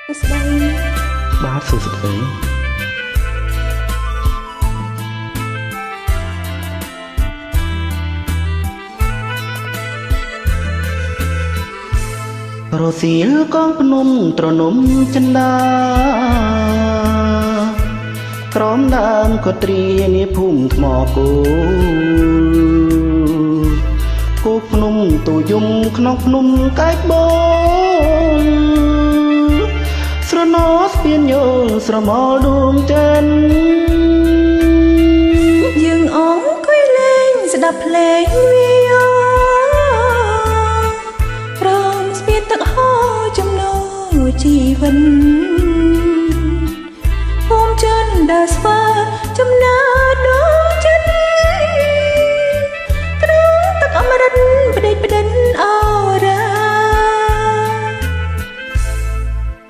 ស្ដីបាទសួស្ដីរសៀលកងភ្នំត្រនំចិន្តាក្រមដើមកត្រៀនាភូមិថ្មគោគោភ្នំទូយំក្នុងភ្នំកាច់បូនស្រណោស្ពានយល់ស្រមោលដួងចិនយើងអង្គុយលេងស្ដាប់ភ្លេងវាយោរំស្ពានទឹកហូរចំណូលជីវិតភូមិចិនដើរស្វាចំណាដងចិត្តក្នុងទឹកអមរិតបដិបដិនអរា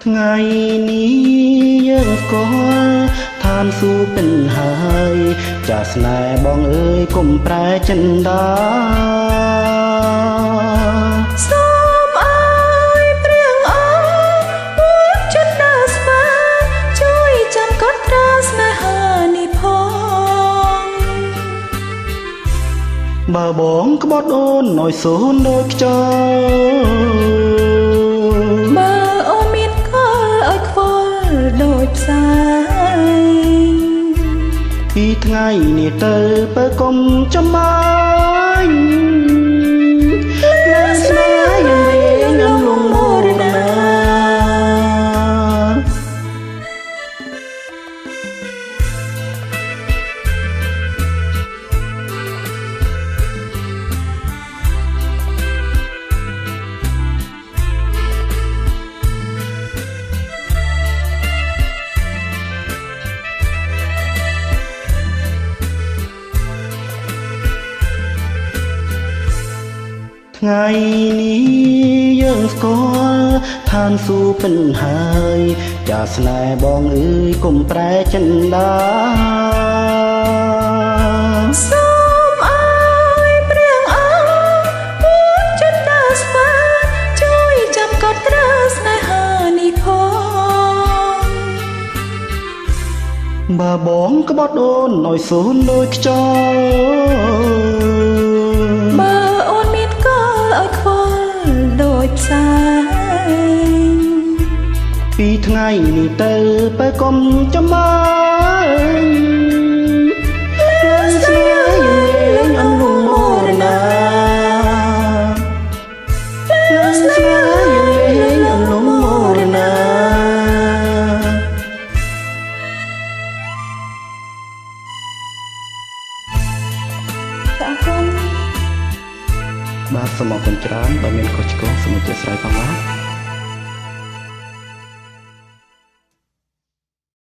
ថ្ងៃនេះយើងស្គាល់ឋានសួគ៌เป็นហើយចាស្នេហ៍បងអើយកុំប្រែចិន្តាសូមអើយព្រៀងអើពួតចិត្តដើរស្វាជួយចាំកត់ត្រាស្នេហានេះផងបើបងក្បត់អូនឲ្យសូនដូចខ្យល់បើអូនមានខលឲ្យខ្វល់ដូចផ្សាយពីថ្ងៃនេះទៅបើកុំចំបាញ់លើស្នេហ៍យ៉ាងវិញងំលងមរណាថ្ងៃនេះយើងស្គាល់ឋានសួគ៌เป็นហើយចាស្នេហ៍បងអើយកុំប្រែចិន្តាសូមអើយព្រៀងអើពួតចិត្តដើរស្វាជួយចាំកត់ត្រាស្នេហានេះផងបើបងក្បត់អូនឲ្យសូនដូចខ្យល់បើអូនមានគល់ឲ្យខ្វល់ដូចផ្សាយពីថ្ងៃនេះទៅបើកុំចំបាញ់លើស្នេហ៍យ៉ាងវិញអង្លងមរណាលើស្នេហ៍យ៉ាងវិញអង្លងមរណាអរគុណបាទសូមអរគុណច្រើនបើមានខុសឆ្គងសូមអធិស្ឋានផងបាទ